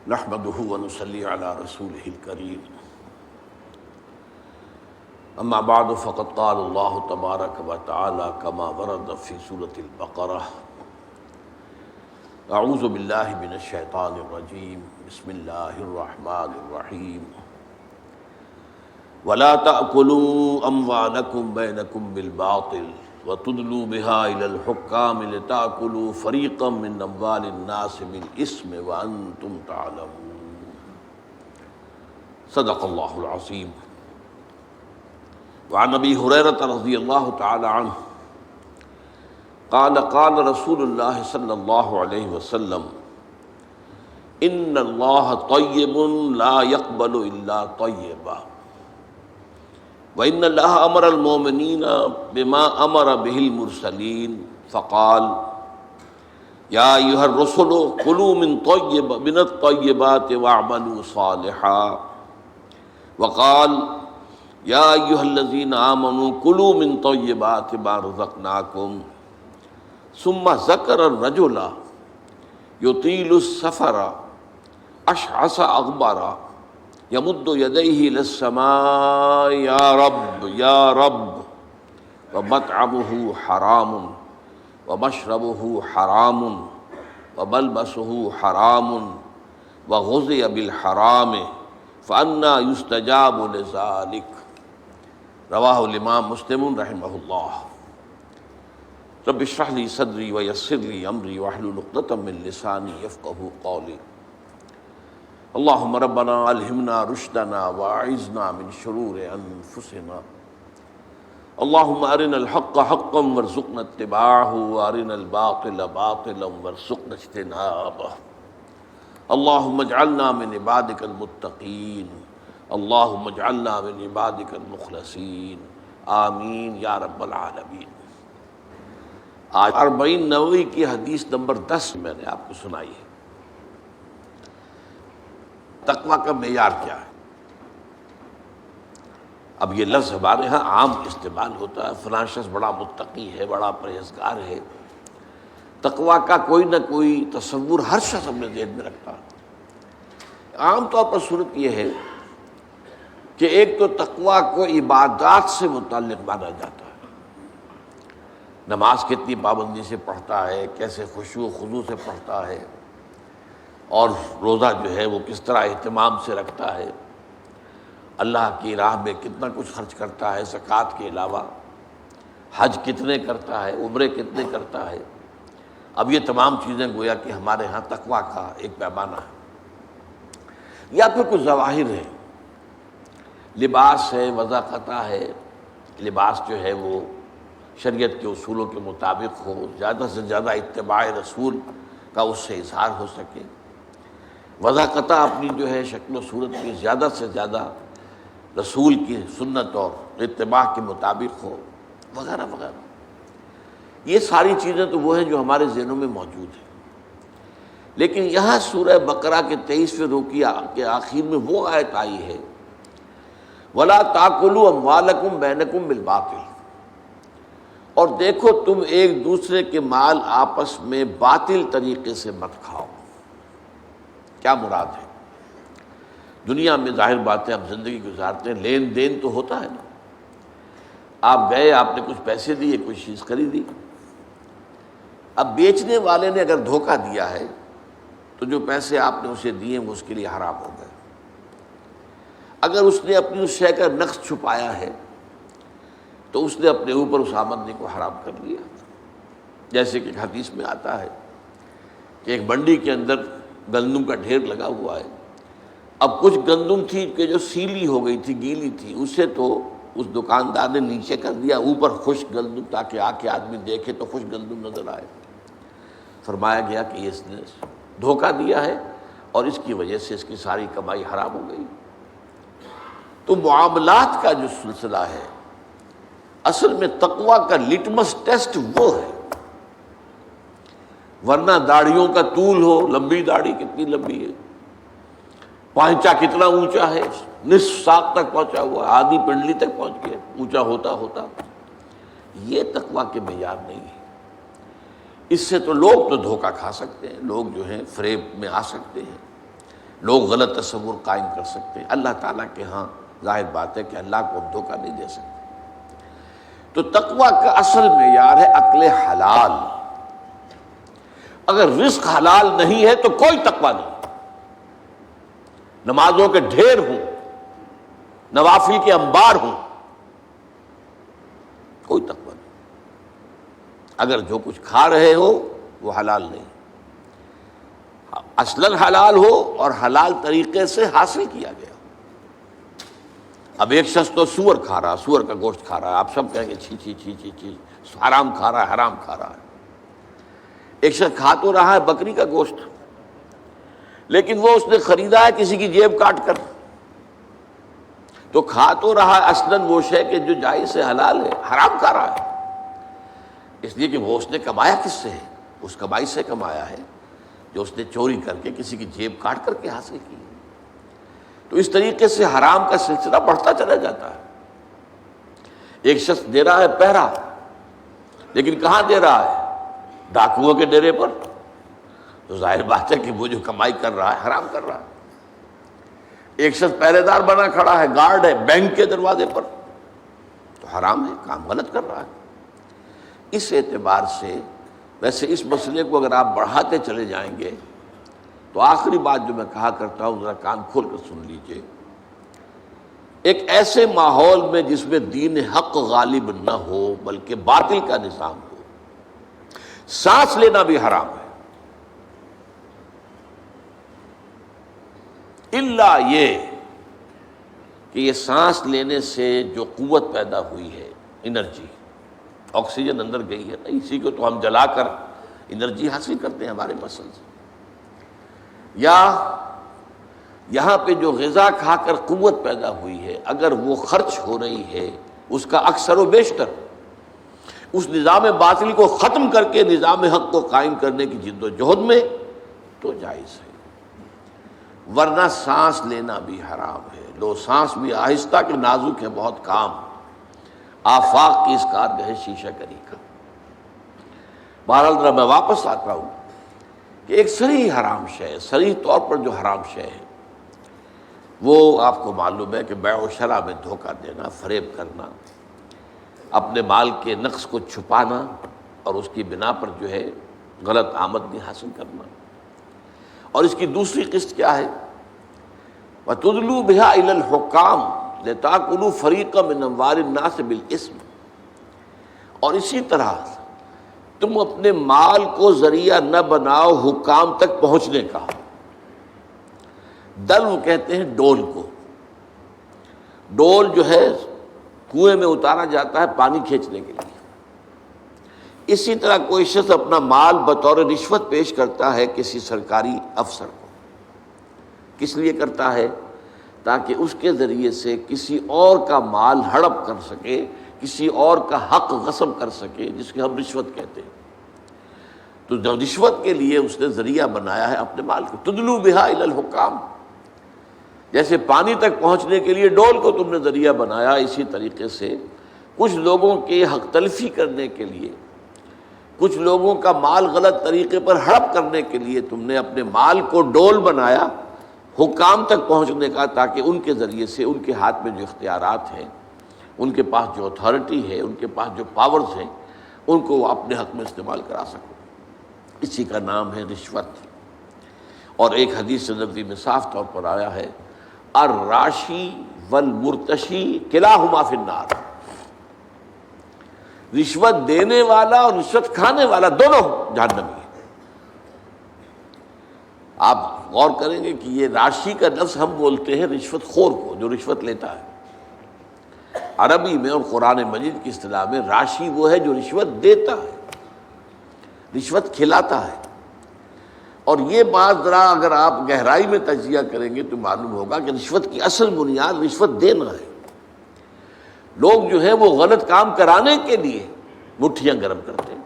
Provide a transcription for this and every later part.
نحمده ونصلي على رسوله الكريم اما بعد فقد قال الله تبارك وتعالى كما ورد في سورة البقرة اعوذ بالله من الشيطان الرجيم بسم الله الرحمن الرحيم ولا تأكلوا أموالكم بينكم بالباطل وتدلوا بها إلى الحكام لتأكلوا فريقا من أموال الناس بالإثم وأنتم تعلمون صدق الله العظيم. وعن أبي هريرة رضي الله تعالى عنه قال قال رسول الله صلى الله عليه وسلم إن الله طيب لا يقبل إلا طيبا وإن الله أمر المؤمنين بما أمر به المرسلين فقال يا أيها الرسل كلوا من الطيبات واعملوا صالحا وقال يا أيها الذين آمنوا كلوا من طيبات ما رزقناكم ثم ذكر الرجل يطيل السفر أشعث أغبر يمد يديه إلى السماء يا رب يا رب ومطعمه حرام ومشربه حرام وملبسه حرام وغذي بالحرام فأنى يستجاب لذلك رواہ الامام مسلم رحمہ اللہ. رب اشرح لي صدری ویسر لي امری واحلل عقدۃ من لسانی یفقہوا قولی. اللہم ربنا الہمنا رشدنا واعذنا من شرور انفسنا. اللہم ارنا الحق حقا وارزقنا اتباعہ وارنا الباطل باطلا وارزقنا اجتنابہ. اللہم اجعلنا من عبادک المتقین. اللہم اجعلنا من عبادک المخلصین. آمین یا رب العالمین. آج 40 نووی کی حدیث نمبر 10 میں نے آپ کو سنائی ہے. تقویٰ کا معیار کیا ہے؟ اب یہ لفظ ہمارے ہاں عام استعمال ہوتا ہے، فلاں شخص بڑا متقی ہے، بڑا پرہیزگار ہے. تقویٰ کا کوئی نہ کوئی تصور ہر شخص اپنے ذہن میں رکھتا ہے. عام طور پر صورت یہ ہے کہ ایک تو تقویٰ کو عبادات سے متعلق مانا جاتا ہے. نماز کتنی پابندی سے پڑھتا ہے، کیسے خشوع و خضوع سے پڑھتا ہے، اور روزہ جو ہے وہ کس طرح اہتمام سے رکھتا ہے، اللہ کی راہ میں کتنا کچھ خرچ کرتا ہے زکوٰۃ کے علاوہ، حج کتنے کرتا ہے، عمرے کتنے کرتا ہے. اب یہ تمام چیزیں گویا کہ ہمارے ہاں تقویٰ کا ایک پیمانہ ہے. یا پھر کچھ ظواہر ہے، لباس ہے، وضاقتہ ہے، لباس جو ہے وہ شریعت کے اصولوں کے مطابق ہو، زیادہ سے زیادہ اتباع رسول کا اس سے اظہار ہو سکے، وضاقتہ اپنی جو ہے شکل و صورت کی زیادہ سے زیادہ رسول کی سنت اور اتباع کے مطابق ہو، وغیرہ وغیرہ. یہ ساری چیزیں تو وہ ہیں جو ہمارے ذہنوں میں موجود ہیں. لیکن یہاں سورہ بقرہ کے 23ویں رکوع کے آخر میں وہ آیت آئی ہے وَلَا تَأْكُلُوا أَمْوَالَكُمْ بَيْنَكُمْ بِالْبَاطِلِ، اور دیکھو تم ایک دوسرے کے مال آپس میں باطل طریقے سے مت کھاؤ. کیا مراد ہے؟ دنیا میں ظاہر بات ہے ہم زندگی گزارتے ہیں، لین دین تو ہوتا ہے نا. آپ گئے، آپ نے کچھ پیسے دیے، کوئی چیز خریدی. اب بیچنے والے نے اگر دھوکہ دیا ہے تو جو پیسے آپ نے اسے دیے وہ اس کے لیے حرام ہو گئے. اگر اس نے اپنی اس شے کا نقص چھپایا ہے تو اس نے اپنے اوپر اس آمدنی کو حرام کر لیا. جیسے کہ حدیث میں آتا ہے کہ ایک منڈی کے اندر گندم کا ڈھیر لگا ہوا ہے. اب کچھ گندم تھی کہ جو سیلی ہو گئی تھی، گیلی تھی، اسے تو اس دکاندار نے نیچے کر دیا، اوپر خشک گندم تاکہ آ کے آدمی دیکھے تو خشک گندم نظر آئے. فرمایا گیا کہ اس نے دھوکہ دیا ہے اور اس کی وجہ سے اس کی ساری کمائی حرام ہو گئی. تو معاملات کا جو سلسلہ ہے اصل میں تقویٰ کا لٹمس ٹیسٹ وہ ہے. ورنہ داڑھیوں کا طول ہو، لمبی داڑھی کتنی لمبی ہے، پانچا کتنا اونچا ہے، نصف ساق تک پہنچا ہوا، آدھی پنڈلی تک پہنچ گیا، اونچا ہوتا ہوتا. یہ تقویٰ کے معیار نہیں ہے. اس سے تو لوگ تو دھوکہ کھا سکتے ہیں، لوگ جو ہیں فریب میں آ سکتے ہیں، لوگ غلط تصور قائم کر سکتے ہیں۔ اللہ تعالیٰ کے ہاں ظاہر بات ہے کہ اللہ کو ہم دھوکہ نہیں دے سکتے۔ تو تقویٰ کا اصل معیار ہے عقل حلال۔ اگر رزق حلال نہیں ہے تو کوئی تقویٰ نہیں، نمازوں کے ڈھیر ہوں، نوافل کے انبار ہوں، کوئی تقویٰ نہیں۔ اگر جو کچھ کھا رہے ہو وہ حلال نہیں، اصلاً حلال ہو اور حلال طریقے سے حاصل کیا گیا۔ اب ایک شخص تو سور کھا رہا، سور کا گوشت کھا رہا ہے، آپ سب کہیں گے چھی چھی چھی چھی چھی، حرام کھا رہا ہے، حرام کھا رہا ہے۔ ایک شخص کھا تو رہا ہے بکری کا گوشت، لیکن وہ اس نے خریدا ہے کسی کی جیب کاٹ کر، تو کھا تو رہا ہے اصلاً وہ شے کہ جو جائز سے حلال ہے، حرام کھا رہا ہے، اس لیے کہ وہ اس نے کمایا کس سے ہے؟ اس کمائی سے کمایا ہے جو اس نے چوری کر کے کسی کی جیب کاٹ کر کے حاصل کی۔ تو اس طریقے سے حرام کا سلسلہ بڑھتا چلا جاتا ہے۔ ایک شخص دے رہا ہے پہرا، لیکن کہاں دے رہا ہے؟ ڈاکوؤں کے ڈیرے پر، تو ظاہر بات ہے کہ وہ جو کمائی کر رہا ہے حرام کر رہا ہے۔ ایک شخص پہرے دار بنا کھڑا ہے، گارڈ ہے بینک کے دروازے پر، تو حرام ہے، کام غلط کر رہا ہے۔ اس اعتبار سے ویسے اس مسئلے کو اگر آپ بڑھاتے چلے جائیں گے تو آخری بات جو میں کہا کرتا ہوں ذرا کان کھول کر سن لیجئے، ایک ایسے ماحول میں جس میں دین حق غالب نہ ہو بلکہ باطل کا نظام ہو، سانس لینا بھی حرام ہے، الا یہ کہ یہ سانس لینے سے جو قوت پیدا ہوئی ہے، انرجی، آکسیجن اندر گئی ہے نا، اسی کو تو ہم جلا کر انرجی حاصل کرتے ہیں ہمارے مسل سے، یا یہاں پہ جو غذا کھا کر قوت پیدا ہوئی ہے اگر وہ خرچ ہو رہی ہے اس کا اکثر و بیشتر اس نظام باطل کو ختم کر کے نظام حق کو قائم کرنے کی جد و جہد میں، تو جائز ہے، ورنہ سانس لینا بھی حرام ہے۔ لو سانس بھی آہستہ کہ نازک ہے بہت کام، آفاق کی اس کارگہ شیشہ گری کا۔ بہرحال ذرا میں واپس آتا ہوں کہ ایک صریح حرام شے، صریح طور پر جو حرام شے ہے وہ آپ کو معلوم ہے کہ بیع و شرع میں دھوکہ دینا، فریب کرنا، اپنے مال کے نقص کو چھپانا اور اس کی بنا پر جو ہے غلط آمدنی حاصل کرنا۔ اور اس کی دوسری قسط کیا ہے؟ وَتُدْلُوا بِهَا إِلَى الْحُكَّامِ لِتَأْكُلُوا فَرِيقًا مِّنْ أَمْوَالِ النَّاسِ بِالْإِثْمِ، اور اسی طرح تم اپنے مال کو ذریعہ نہ بناؤ حکام تک پہنچنے کا۔ دلو کہتے ہیں ڈول کو، ڈول جو ہے کنویں میں اتارا جاتا ہے پانی کھینچنے کے لیے، اسی طرح کوئی شخص اپنا مال بطور رشوت پیش کرتا ہے کسی سرکاری افسر کو، کس لیے کرتا ہے؟ تاکہ اس کے ذریعے سے کسی اور کا مال ہڑپ کر سکے، کسی اور کا حق غصب کر سکے، جس کو ہم رشوت کہتے ہیں۔ تو جو رشوت کے لیے اس نے ذریعہ بنایا ہے اپنے مال کو، تدلو بہا الی الحکام، جیسے پانی تک پہنچنے کے لیے ڈول کو تم نے ذریعہ بنایا، اسی طریقے سے کچھ لوگوں کے حق تلفی کرنے کے لیے، کچھ لوگوں کا مال غلط طریقے پر ہڑپ کرنے کے لیے تم نے اپنے مال کو ڈول بنایا حکام تک پہنچنے کا، تاکہ ان کے ذریعے سے ان کے ہاتھ میں جو اختیارات ہیں، ان کے پاس جو اتھارٹی ہے، ان کے پاس جو پاورز ہیں، ان کو وہ اپنے حق میں استعمال کرا سکو۔ اسی کا نام ہے رشوت۔ اور ایک حدیث نبوی میں صاف طور پر آیا ہے، الراشی والمرتشی کلاہما فی النار، رشوت دینے والا اور رشوت کھانے والا دونوں جہنمی ہیں۔ آپ غور کریں گے کہ یہ راشی کا لفظ ہم بولتے ہیں رشوت خور کو، جو رشوت لیتا ہے۔ عربی میں اور قرآن مجید کی اصطلاح میں راشی وہ ہے جو رشوت دیتا ہے، رشوت کھلاتا ہے۔ اور یہ بات ذرا اگر آپ گہرائی میں تجزیہ کریں گے تو معلوم ہوگا کہ رشوت کی اصل بنیاد رشوت دینا ہے۔ لوگ جو ہیں وہ غلط کام کرانے کے لیے مٹھیاں گرم کرتے ہیں۔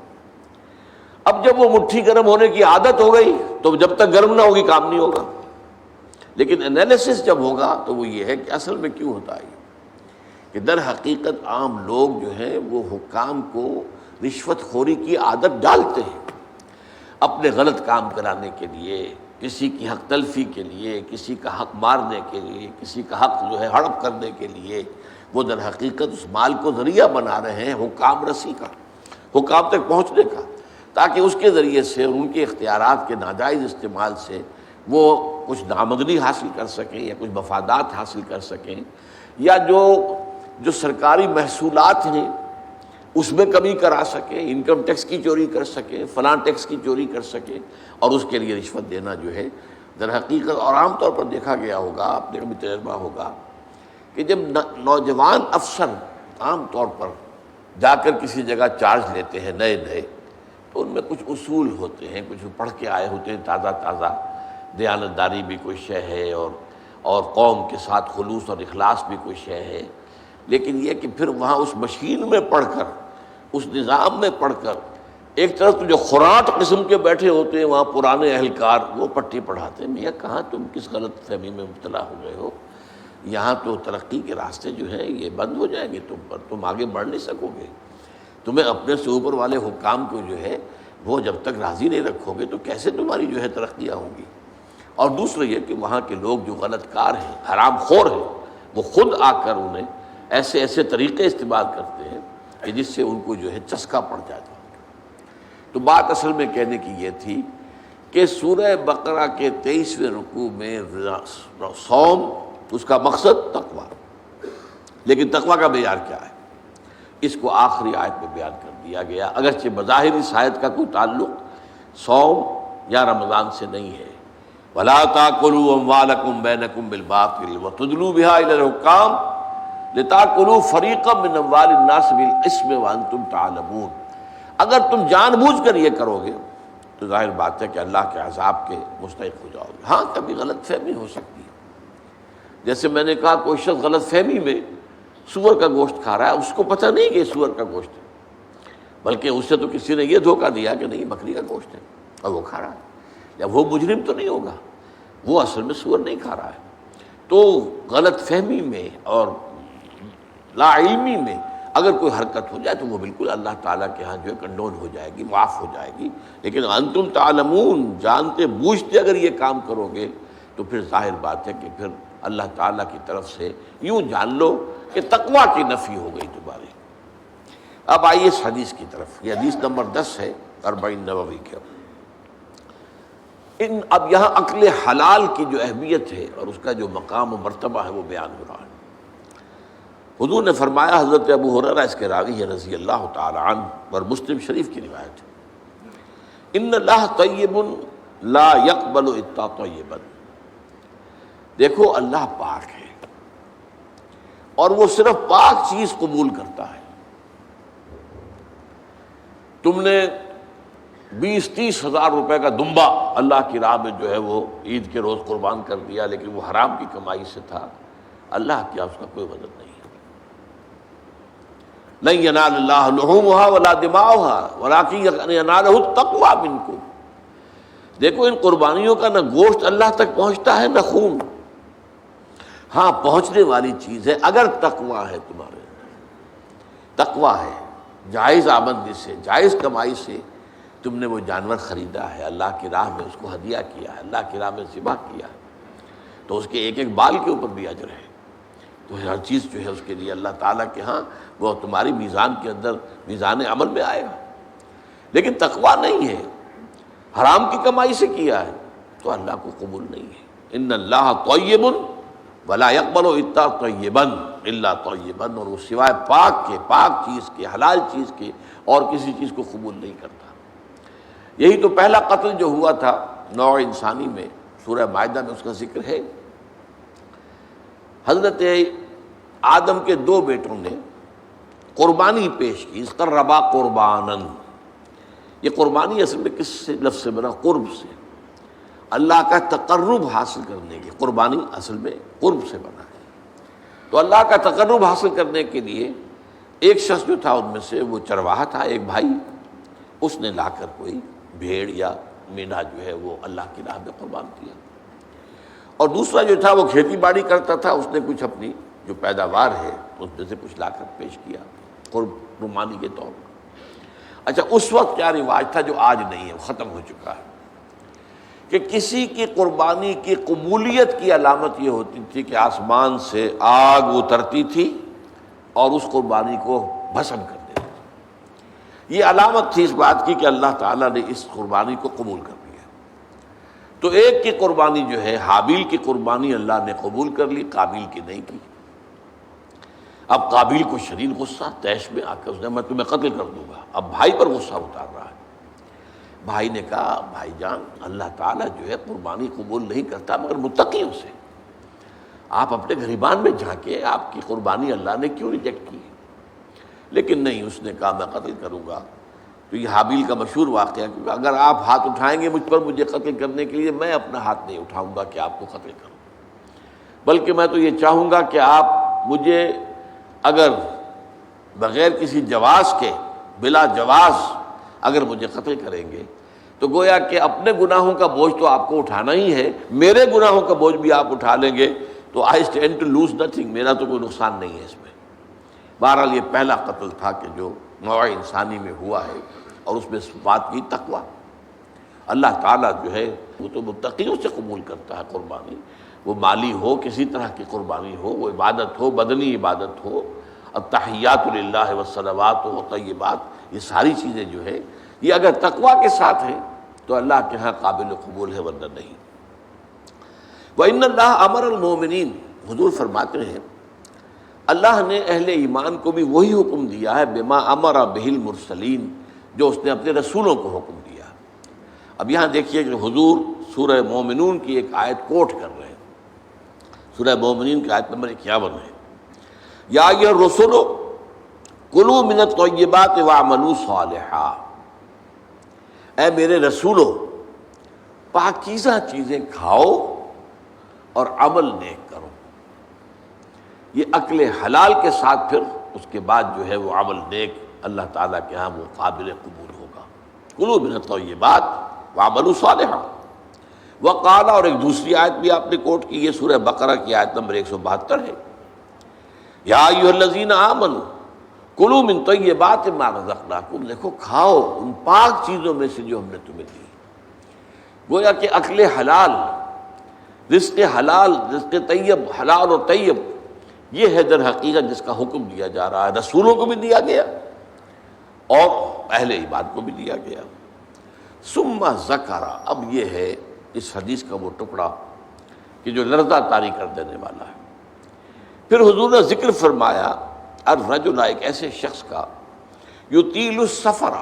اب جب وہ مٹھی گرم ہونے کی عادت ہو گئی تو جب تک گرم نہ ہوگی کام نہیں ہوگا، لیکن انالیسس جب ہوگا تو وہ یہ ہے کہ اصل میں کیوں ہوتا ہے کہ در حقیقت عام لوگ جو ہیں وہ حکام کو رشوت خوری کی عادت ڈالتے ہیں اپنے غلط کام کرانے کے لیے، کسی کی حق تلفی کے لیے، کسی کا حق مارنے کے لیے، کسی کا حق جو ہے ہڑپ کرنے کے لیے، وہ در حقیقت اس مال کو ذریعہ بنا رہے ہیں حکام رسی کا، حکام تک پہنچنے کا، تاکہ اس کے ذریعے سے ان کے اختیارات کے ناجائز استعمال سے وہ کچھ نامدنی حاصل کر سکیں یا کچھ مفادات حاصل کر سکیں، یا جو سرکاری محصولات ہیں اس میں کمی کرا سکیں، انکم ٹیکس کی چوری کر سکیں، فلاں ٹیکس کی چوری کر سکیں، اور اس کے لیے رشوت دینا جو ہے در حقیقت، اور عام طور پر دیکھا گیا ہوگا، آپ نے بھی تجربہ ہوگا کہ جب نوجوان افسر عام طور پر جا کر کسی جگہ چارج لیتے ہیں نئے نئے، تو ان میں کچھ اصول ہوتے ہیں، کچھ پڑھ کے آئے ہوتے ہیں تازہ تازہ، دیانتداری بھی کوئی شے ہے، اور قوم کے ساتھ خلوص اور اخلاص بھی کوئی شے ہے، لیکن یہ کہ پھر وہاں اس مشین میں پڑھ کر، اس نظام میں پڑھ کر، ایک طرف تو جو خوراک قسم کے بیٹھے ہوتے ہیں وہاں پرانے اہلکار، وہ پٹی پڑھاتے ہیں، میاں کہاں تم کس غلط فہمی میں مبتلا ہو گئے ہو، یہاں تو ترقی کے راستے جو ہیں یہ بند ہو جائیں گے تم پر، تم آگے بڑھ نہیں سکو گے، تمہیں اپنے سے اوپر والے حکام کو جو ہے وہ جب تک راضی نہیں رکھو گے تو کیسے تمہاری جو ہے ترقیاں ہوں گی۔ اور دوسرا یہ کہ وہاں کے لوگ جو غلط کار ہیں، حرام خور ہیں، وہ خود آ کر انہیں ایسے ایسے طریقے استعمال کرتے ہیں کہ جس سے ان کو جو ہے چسکا پڑ جاتا ہے۔ تو بات اصل میں کہنے کی یہ تھی کہ سورہ بقرہ کے 23ویں رکوع میں صوم، اس کا مقصد تقویٰ، لیکن تقویٰ کا معیار کیا ہے اس کو آخری آیت میں بیان کر دیا گیا، اگرچہ بظاہر اس آیت کا کوئی تعلق صوم یا رمضان سے نہیں ہے۔ وَلَا تَأْكُلُوا أَمْوَالَكُمْ بَيْنَكُمْ بِالْبَاطِلِ وَتُدْلُوا بِهَا إِلَى الْحُكَّامِ لِتَأْكُلُوا فَرِيقًا مِّنْ أَمْوَالِ النَّاسِ بِالْإِثْمِ وَأَنْتُمْ تَعْلَمُونَ، اگر تم جان بوجھ کر یہ کرو گے تو ظاہر بات ہے کہ اللہ کے عذاب کے مستحق ہو جاؤ گے۔ ہاں کبھی غلط فہمی ہو سکتی ہے، جیسے میں نے کہا کوئی شخص غلط فہمی میں سور کا گوشت کھا رہا ہے، اس کو پتہ نہیں کہ یہ سور کا گوشت ہے، بلکہ اس سے تو کسی نے یہ دھوکہ دیا کہ نہیں بکری کا گوشت ہے، اور وہ کھا رہا ہے، یا وہ مجرم تو نہیں ہوگا، وہ اصل میں سور نہیں کھا رہا ہے۔ تو غلط فہمی میں اور لا علمی میں اگر کوئی حرکت ہو جائے تو وہ بالکل اللہ تعالیٰ کے ہاں جو ہے کنڈون ہو جائے گی، معاف ہو جائے گی، لیکن انتم تعلمون، جانتے بوجھتے اگر یہ کام کرو گے تو پھر ظاہر بات ہے کہ پھر اللہ تعالیٰ کی طرف سے یوں جان لو کہ تقویٰ کی نفی ہو گئی تمہاری۔ اب آئیے اس حدیث کی طرف، یہ حدیث نمبر 10 ہے 40 نووی کے۔ اب یہاں عقل حلال کی جو اہمیت ہے اور اس کا جو مقام و مرتبہ ہے وہ بیان ہو رہا ہے۔ حضور نے فرمایا، حضرت ابو ہریرہ اس کے راوی ہے رضی اللہ تعالی عنہ، اور مسلم شریف کی روایت ہے، ان اللہ طیب لا یقبل الا طیبا، دیکھو اللہ پاک ہے اور وہ صرف پاک چیز قبول کرتا ہے۔ تم نے 20-30 ہزار روپے کا دمبا اللہ کی راہ میں جو ہے وہ عید کے روز قربان کر دیا، لیکن وہ حرام کی کمائی سے تھا، اللہ کیا اس کا کوئی وزن نہیں ہے۔ لن ینال اللہ لحومها ولا دماؤها ولکن ینالہ التقوی منکم، دیکھو ان قربانیوں کا نہ گوشت اللہ تک پہنچتا ہے نہ خون، ہاں پہنچنے والی چیز ہے اگر تقوی ہے تمہارے اندر، تقوی ہے، جائز آمدنی سے، جائز کمائی سے تم نے وہ جانور خریدا ہے، اللہ کی راہ میں اس کو ہدیہ کیا ہے، اللہ کی راہ میں ذبح کیا ہے، تو اس کے ایک ایک بال کے اوپر بھی اجر ہے، تو ہر چیز جو ہے اس کے لیے اللہ تعالیٰ کے ہاں وہ تمہاری میزان کے اندر، میزان عمل میں آئے گا۔ لیکن تقویٰ نہیں ہے، حرام کی کمائی سے کیا ہے تو اللہ کو قبول نہیں ہے۔ ان اللہ طیب ولا یقبل الا طیبا الا طیبا، اور وہ سوائے پاک کے، پاک چیز کے، حلال چیز کے اور کسی چیز کو قبول نہیں کرتا۔ یہی تو پہلا قتل جو ہوا تھا نوع انسانی میں، سورہ مائدہ میں اس کا ذکر ہے۔ حضرت آدم کے 2 بیٹوں نے قربانی پیش کی، قربا قربانن، یہ قربانی اصل میں کس سے لفظ سے بنا؟ قرب سے، اللہ کا تقرب حاصل کرنے کی، قربانی اصل میں قرب سے بنا ہے۔ تو اللہ کا تقرب حاصل کرنے کے لیے ایک شخص جو تھا ان میں سے، وہ چرواہا تھا، ایک بھائی، اس نے لا کر کوئی بھیڑ یا مینڈھا جو ہے وہ اللہ کی راہ میں قربان کیا، اور دوسرا جو تھا وہ کھیتی باڑی کرتا تھا، اس نے کچھ اپنی جو پیداوار ہے اس میں سے کچھ لا کر پیش کیا قربانی کے طور پر۔ اچھا، اس وقت کیا رواج تھا جو آج نہیں ہے، وہ ختم ہو چکا ہے، کہ کسی کی قربانی کی قبولیت کی علامت یہ ہوتی تھی کہ آسمان سے آگ اترتی تھی اور اس قربانی کو بھسم کر دیتی تھی۔ یہ علامت تھی اس بات کی کہ اللہ تعالیٰ نے اس قربانی کو قبول کر لیا۔ تو ایک کی قربانی جو ہے، حابیل کی قربانی اللہ نے قبول کر لی، قابیل کی نہیں کی۔ اب قابیل کو شدید غصہ، طیش میں آ کر اس نے میں تمہیں قتل کر دوں گا۔ اب بھائی پر غصہ اتار رہا ہے۔ بھائی نے کہا بھائی جان، اللہ تعالیٰ جو ہے قربانی قبول نہیں کرتا مگر متقیوں سے۔ آپ اپنے گریبان میں جھانکے، آپ کی قربانی اللہ نے کیوں ریجیکٹ کی؟ لیکن نہیں، اس نے کہا میں قتل کروں گا۔ تو یہ حابیل کا مشہور واقعہ، کیونکہ اگر آپ ہاتھ اٹھائیں گے مجھ پر مجھے قتل کرنے کے لیے، میں اپنا ہاتھ نہیں اٹھاؤں گا کہ آپ کو قتل کروں، بلکہ میں تو یہ چاہوں گا کہ آپ مجھے اگر بغیر کسی جواز کے، بلا جواز اگر مجھے قتل کریں گے تو گویا کہ اپنے گناہوں کا بوجھ تو آپ کو اٹھانا ہی ہے، میرے گناہوں کا بوجھ بھی آپ اٹھا لیں گے، تو I stand to lose nothing, میرا تو کوئی نقصان نہیں ہے اس میں۔ بہرحال یہ پہلا قتل تھا کہ جو نوع انسانی میں ہوا ہے، اور اس میں بات کی تقویٰ۔ اللہ تعالیٰ جو ہے وہ تو متقیوں سے قبول کرتا ہے قربانی، وہ مالی ہو، کسی طرح کی قربانی ہو، وہ عبادت ہو، بدنی عبادت ہو، التحیات للہ والصلوات والطیبات، یہ ساری چیزیں جو ہے یہ اگر تقویٰ کے ساتھ ہیں تو اللہ کے ہاں قابل قبول ہے، ورنہ نہیں۔ وَإِنَّ اللَّهَ أَمَرَ الْمُؤْمِنِينَ، حضور فرماتے ہیں اللہ نے اہل ایمان کو بھی وہی حکم دیا ہے، بما امر بہ المرسلین، جو اس نے اپنے رسولوں کو حکم دیا۔ اب یہاں دیکھیے کہ حضور سورہ مومنون کی ایک آیت کوٹ کر رہے ہیں، سورہ مومنین کی آیت نمبر 51 ہے، یا ایھا الرسل کلوا من الطیبات واعملوا صالحا، اے میرے رسولو پاکیزہ چیزیں کھاؤ اور عمل نیک کرو۔ یہ عقل حلال کے ساتھ پھر اس کے بعد جو ہے وہ عمل نیک اللہ تعالیٰ کے ہاں وہ قابل قبول ہوگا۔ کلوا من الطیبات واعملوا صالحا۔ وقال، اور ایک دوسری آیت بھی آپ نے کوٹ کی، یہ سورہ بقرہ کی آیت نمبر 172 ہے، یا ایھا الذین آمنوا کلوا من طیبات ما رزقناکم، دیکھو کھاؤ ان پاک چیزوں میں سے جو ہم نے تمہیں دی۔ گویا کہ عقل حلال، رزق حلال، رزق طیب، حلال و طیب، یہ ہے در حقیقت جس کا حکم دیا جا رہا ہے، رسولوں کو بھی دیا گیا اور اہل ایمان کو بھی دیا گیا۔ ثم ذکر، اب یہ ہے اس حدیث کا وہ ٹکڑا کہ جو لرزہ طاری کر دینے والا ہے۔ پھر حضور نے ذکر فرمایا الرجل، ایک ایسے شخص کا، یطیل السفر،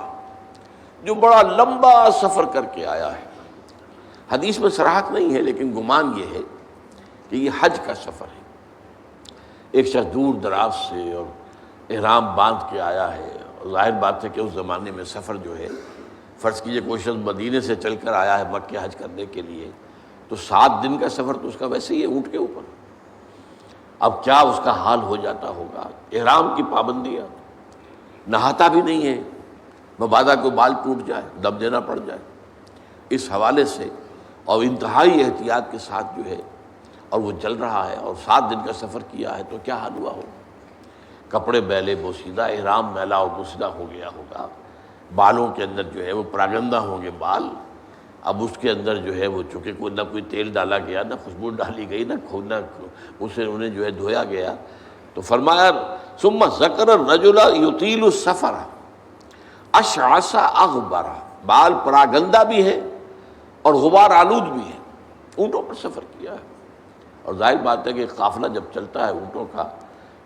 جو بڑا لمبا سفر کر کے آیا ہے۔ حدیث میں صراحت نہیں ہے لیکن گمان یہ ہے کہ یہ حج کا سفر ہے۔ ایک شخص دور دراز سے اور احرام باندھ کے آیا ہے، اور ظاہر بات ہے کہ اس زمانے میں سفر جو ہے، فرض کیجئے کوئی شخص مدینے سے چل کر آیا ہے مکہ حج کرنے کے لیے، تو 7 دن کا سفر تو اس کا ویسے ہی ہے اونٹ کے اوپر۔ اب کیا اس کا حال ہو جاتا ہوگا، احرام کی پابندیاں، نہاتا بھی نہیں ہے، مبادا کو بال ٹوٹ جائے، دم دینا پڑ جائے، اس حوالے سے اور انتہائی احتیاط کے ساتھ جو ہے، اور وہ چل رہا ہے اور 7 دن کا سفر کیا ہے، تو کیا حال ہوا ہوگا؟ کپڑے میلے بوسیدہ، احرام میلا اور بوسیدہ ہو گیا ہوگا، بالوں کے اندر جو ہے وہ پراگندہ ہوں گے بال۔ اب اس کے اندر جو ہے وہ چونکہ نہ کوئی تیل ڈالا گیا، نہ خوشبو ڈالی گئی، نہ اسے انہیں جو ہے دھویا گیا، تو فرمایا ثم ذکر الرجل یطیل السفر اشعث اغبر، بال پراگندہ بھی ہے اور غبار آلود بھی ہے، اونٹوں پر سفر کیا ہے۔ اور ظاہر بات ہے کہ قافلہ جب چلتا ہے اونٹوں کا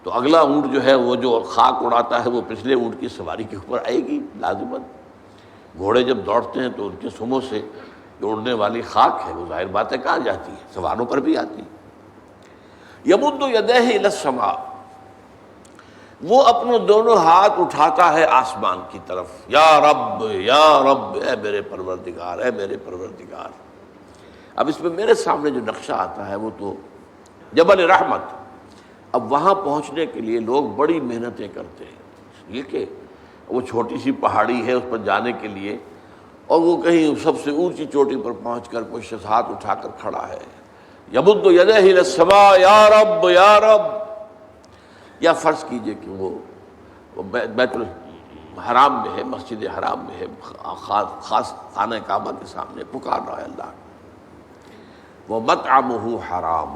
تو اگلا اونٹ جو ہے وہ جو خاک اڑاتا ہے وہ پچھلے اونٹ کی سواری کے اوپر آئے گی لازماً۔ گھوڑے جب دوڑتے ہیں تو ان کے سموں سے جو اڑنے والی خاک ہے وہ ظاہر بات ہے کہاں جاتی ہے، سواروں پر بھی آتی ہے۔ یمد یدیہ الی السماء، وہ اپنے دونوں ہاتھ اٹھاتا ہے آسمان کی طرف، یا رب یا رب، اے میرے پروردگار اے میرے پروردگار۔ اب اس میں میرے سامنے جو نقشہ آتا ہے وہ تو جبل رحمت۔ اب وہاں پہنچنے کے لیے لوگ بڑی محنتیں کرتے ہیں، یہ کہ وہ چھوٹی سی پہاڑی ہے اس پر جانے کے لیے، اور وہ کہیں سب سے اونچی چوٹی پر پہنچ کر کوئی شخص ہاتھ اٹھا کر کھڑا ہے، یمد یدیہ الی السماء یا رب یا رب، یا فرض کیجئے کہ وہ بیت الحرام میں ہے، مسجد حرام میں ہے، خاص خانہ کعبہ کے سامنے پکار رہا ہے اللہ، وَمَطْعَمُهُ حَرَامٌ،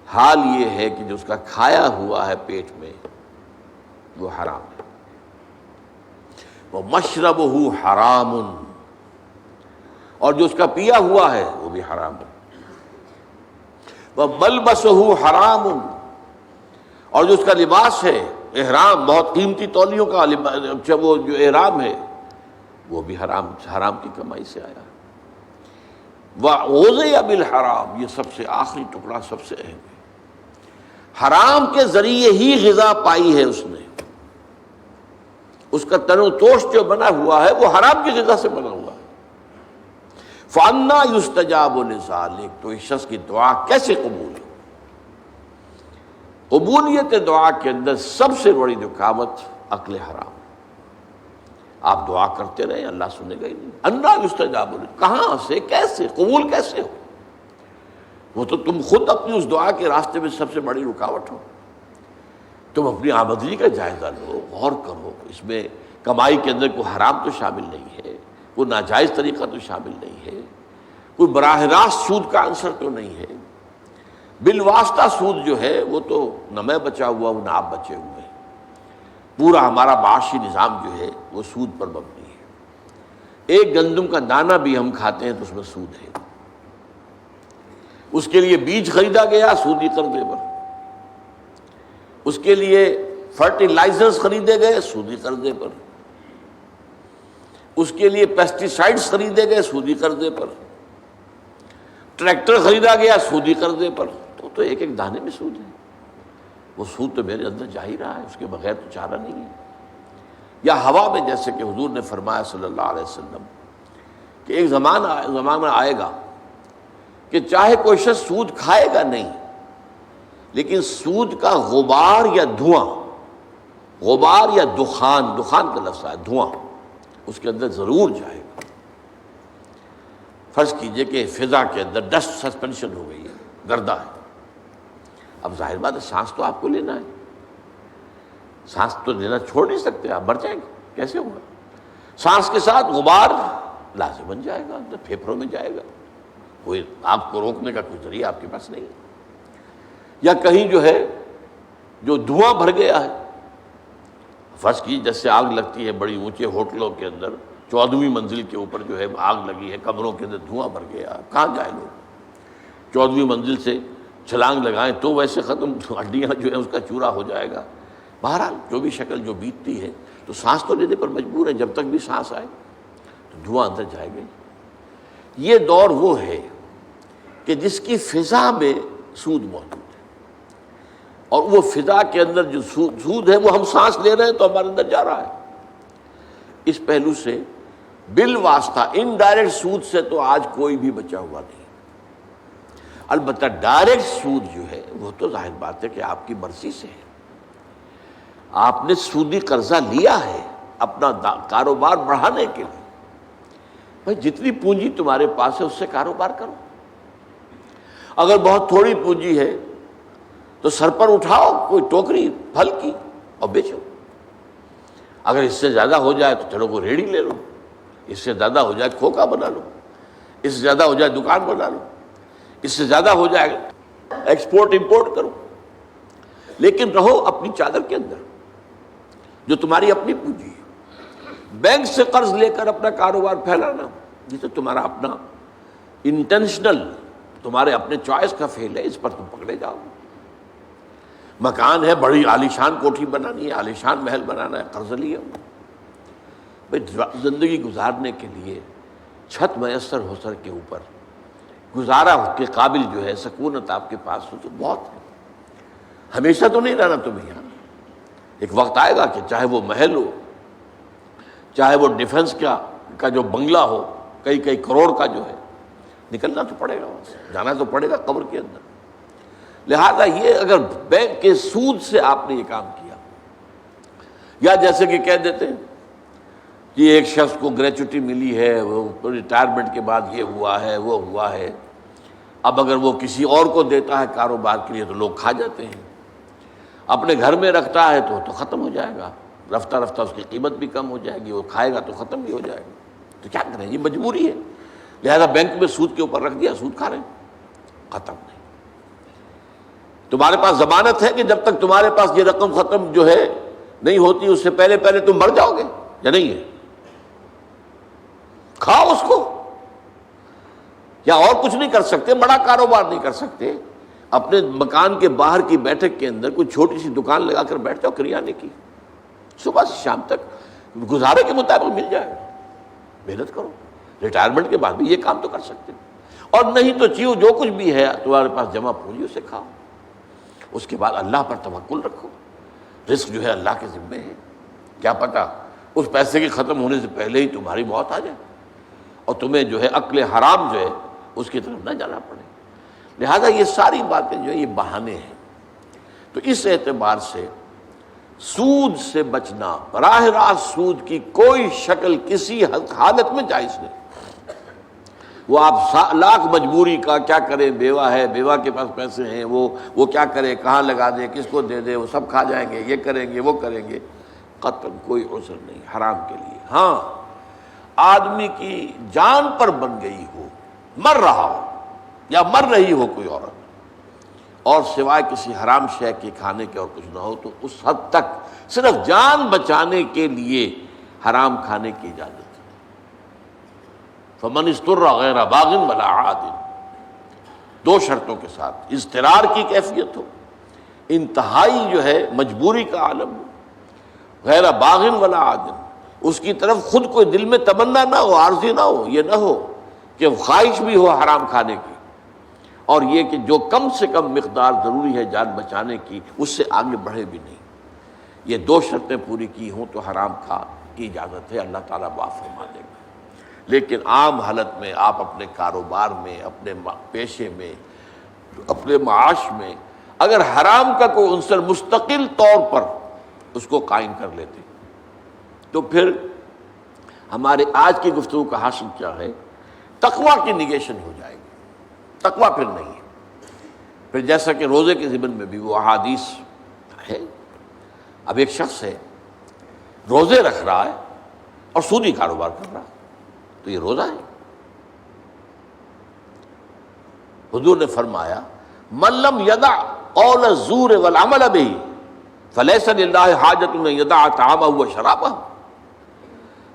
حال یہ ہے کہ جو اس کا کھایا ہوا ہے پیٹ میں وہ حرام ہے۔ وَمَشْرَبُهُ حَرَامٌ، اور جو اس کا پیا ہوا ہے وہ بھی حرام ہے۔ وَمَلْبَسُهُ حَرَامٌ، اور جو اس کا لباس ہے، احرام، بہت قیمتی تولیوں کا وہ جو احرام ہے وہ بھی حرام کی کمائی سے آیا۔ وَغُذِيَ بِالْحَرَامِ، یہ سب سے آخری ٹکڑا سب سے اہم ہے۔ حرام کے ذریعے ہی غذا پائی ہے اس نے، اس کا تن و توش جو بنا ہوا ہے وہ حرام کی غذا سے بنا ہوا ہے۔ فَأَنَّىٰ يُسْتَجَابُ لِذَٰلِكَ، تو اس شخص کی دعا کیسے قبول ہو؟ قبولیت دعا کے اندر سب سے بڑی رکاوٹ اکل حرام۔ آپ دعا کرتے رہے اللہ سنے گا ہی نہیں۔ اَنَّىٰ يُسْتَجَابُ لِذَٰلِكَ، کہاں سے، کیسے، قبول کیسے ہو؟ وہ تو تم خود اپنی اس دعا کے راستے میں سب سے بڑی رکاوٹ ہو۔ تم اپنی آمدنی کا جائزہ لو، غور کرو، اس میں کمائی کے اندر کوئی حرام تو شامل نہیں ہے، کوئی ناجائز طریقہ تو شامل نہیں ہے، کوئی براہ راست سود کا عنصر تو نہیں ہے۔ بالواسطہ سود جو ہے وہ تو نہ میں بچا ہوا ہوں نہ آپ بچے ہوئے ہیں۔ پورا ہمارا معاشی نظام جو ہے وہ سود پر مبنی ہے۔ ایک گندم کا دانہ بھی ہم کھاتے ہیں تو اس میں سود ہے۔ اس کے لیے بیج خریدا گیا سودی قرضے پر، اس کے لیے فرٹیلائزرز خریدے گئے سودی قرضے پر، اس کے لیے پیسٹی سائڈز خریدے گئے سودی قرضے پر، ٹریکٹر خریدا گیا سودی قرضے پر۔ تو ایک ایک دانے میں سود ہے۔ وہ سود تو میرے اندر جا ہی رہا ہے، اس کے بغیر تو چارہ نہیں ہے۔ یا ہوا میں، جیسے کہ حضور نے فرمایا صلی اللہ علیہ وسلم کہ ایک زمانہ آئے گا کہ چاہے کوئی شخص سود کھائے گا نہیں، لیکن سود کا غبار یا دھواں، غبار یا دخان کا لفظ ہے دھواں، اس کے اندر ضرور جائے گا۔ فرض کیجئے کہ فضا کے اندر ڈسٹ سسپینشن ہو گئی ہے، گردہ ہے۔ اب ظاہر بات ہے سانس تو آپ کو لینا ہے، سانس تو لینا چھوڑ نہیں سکتے، آپ مر جائیں گے، کیسے ہوگا؟ سانس کے ساتھ غبار لازم بن جائے گا، اندر پھیپھڑوں میں جائے گا، کوئی آپ کو روکنے کا کوئی ذریعہ آپ کے پاس نہیں ہے۔ یا کہیں جو ہے جو دھواں بھر گیا ہے، فرض کی جیسے آگ لگتی ہے بڑی اونچے ہوٹلوں کے اندر، 14ویں منزل کے اوپر جو ہے آگ لگی ہے، کمروں کے اندر دھواں بھر گیا، کہاں جائے لوگ؟ 14ویں منزل سے چھلانگ لگائیں تو ویسے ختم، ہڈیاں جو ہے اس کا چورا ہو جائے گا۔ بہرحال جو بھی شکل جو بیتتی ہے، تو سانس تو لینے پر مجبور ہے، جب تک بھی سانس آئے تو دھواں اندر جائے گا۔ یہ دور وہ ہے کہ جس کی فضا میں سود موجود ہے، اور وہ فضا کے اندر جو سود ہے وہ ہم سانس لے رہے ہیں تو ہمارے اندر جا رہا ہے۔ اس پہلو سے بالواسطہ انڈائریکٹ سود سے تو آج کوئی بھی بچا ہوا نہیں۔ البتہ ڈائریکٹ سود جو ہے وہ تو ظاہر بات ہے کہ آپ کی مرضی سے ہے۔ آپ نے سودی قرضہ لیا ہے اپنا کاروبار بڑھانے کے لیے، بھائی جتنی پونجی تمہارے پاس ہے اس سے کاروبار کرو۔ اگر بہت تھوڑی پونجی ہے تو سر پر اٹھاؤ کوئی ٹوکری پھل کی اور بیچو۔ اگر اس سے زیادہ ہو جائے تو چلو کوئی ریڑھی لے لو، اس سے زیادہ ہو جائے کھوکا بنا لو، اس سے زیادہ ہو جائے دکان بنا لو، اس سے زیادہ ہو جائے ایکسپورٹ امپورٹ کرو، لیکن رہو اپنی چادر کے اندر جو تمہاری اپنی پونجی ہے۔ بینک سے قرض لے کر اپنا کاروبار پھیلانا یہ تو تمہارا اپنا انٹینشنل، تمہارے اپنے چوائس کا فیل ہے، اس پر تم پکڑے جاؤ۔ مکان ہے، بڑی عالیشان کوٹھی بنانی ہے، عالیشان محل بنانا ہے، قرض لیا۔ بھائی زندگی گزارنے کے لیے چھت میسر ہو سر کے اوپر، گزارا کے قابل جو ہے سکونت آپ کے پاس ہو تو بہت ہے۔ ہمیشہ تو نہیں رہنا تمہیں یہاں، ایک وقت آئے گا کہ چاہے وہ محل ہو، چاہے وہ ڈیفنس کا جو بنگلہ ہو، کئی کروڑ کا جو ہے، نکلنا تو پڑے گا، وہاں سے جانا تو پڑے گا قبر کے اندر۔ لہذا یہ اگر بینک کے سود سے آپ نے یہ کام کیا، یا جیسے کہ کہہ دیتے ہیں کہ ایک شخص کو گریچوٹی ملی ہے، وہ ریٹائرمنٹ کے بعد یہ ہوا ہے وہ ہوا ہے، اب اگر وہ کسی اور کو دیتا ہے کاروبار کے لیے تو لوگ کھا جاتے ہیں، اپنے گھر میں رکھتا ہے تو ختم ہو جائے گا، رفتہ رفتہ اس کی قیمت بھی کم ہو جائے گی، وہ کھائے گا تو ختم بھی ہو جائے گا، تو کیا کریں، یہ مجبوری ہے۔ لہذا بینک میں سود کے اوپر رکھ دیا، سود کھا رہے ہیں، ختم نہیں۔ تمہارے پاس ضمانت ہے کہ جب تک تمہارے پاس یہ رقم ختم جو ہے نہیں ہوتی اس سے پہلے پہلے تم مر جاؤ گے یا نہیں ہے؟ کھاؤ اس کو، یا اور کچھ نہیں کر سکتے، بڑا کاروبار نہیں کر سکتے، اپنے مکان کے باہر کی بیٹھک کے اندر کوئی چھوٹی سی دکان لگا کر بیٹھ جاؤ کریانے کی، صبح سے شام تک گزارے کے مطابق مل جائے گا، محنت کرو، ریٹائرمنٹ کے بعد بھی یہ کام تو کر سکتے، اور نہیں تو چیو جو کچھ بھی ہے تمہارے پاس جمع پونجی اسے کھاؤ، اس کے بعد اللہ پر توکل رکھو، رزق جو ہے اللہ کے ذمے ہے، کیا پتہ اس پیسے کے ختم ہونے سے پہلے ہی تمہاری موت آ جائے اور تمہیں جو ہے اکل حرام جو ہے اس کی طرف نہ جانا پڑے۔ لہذا یہ ساری باتیں جو ہے یہ بہانے ہیں۔ تو اس اعتبار سے سود سے بچنا، براہ راست سود کی کوئی شکل کسی حالت میں جائز نہیں۔ وہ آپ لاکھ مجبوری کا کیا کریں، بیوہ ہے، بیوہ کے پاس پیسے ہیں، وہ کیا کرے، کہاں لگا دے، کس کو دے دے، وہ سب کھا جائیں گے، یہ کریں گے وہ کریں گے، قطعاً کوئی عذر نہیں حرام کے لیے۔ ہاں آدمی کی جان پر بن گئی ہو، مر رہا ہو یا مر رہی ہو کوئی عورت، اور سوائے کسی حرام شے کے کھانے کے اور کچھ نہ ہو، تو اس حد تک صرف جان بچانے کے لیے حرام کھانے کی اجازت ہے۔ فمن اضطر غیر باغ ولا عاد، دو شرطوں کے ساتھ، اضطرار کی کیفیت ہو، انتہائی جو ہے مجبوری کا عالم ہو، غیر باغ ولا عاد، اس کی طرف خود کوئی دل میں تمنا نہ ہو، عارضی نہ ہو، یہ نہ ہو کہ خواہش بھی ہو حرام کھانے کی، اور یہ کہ جو کم سے کم مقدار ضروری ہے جان بچانے کی اس سے آگے بڑھے بھی نہیں، یہ دو شرطیں پوری کی ہوں تو حرام کھا کی اجازت ہے، اللہ تعالیٰ معاف فرما دے گا۔ لیکن عام حالت میں آپ اپنے کاروبار میں، اپنے پیشے میں، اپنے معاش میں اگر حرام کا کوئی عنصر مستقل طور پر اس کو قائم کر لیتے تو پھر ہمارے آج کی گفتگو کا حاصل کیا ہے؟ تقویٰ کی نگیشن ہو جائے گی، تقویٰ پھر نہیں ہے۔ پھر جیسا کہ روزے کے ضمن میں بھی وہ احادیث ہے، اب ایک شخص ہے روزے رکھ رہا ہے اور سودی کاروبار کر رہا ہے، تو یہ روزہ ہے؟ حضور نے فرمایا من لم یدع قول الزور والعمل به فلیس للہ حاجۃ ان یدع طعامہ وشرابہ،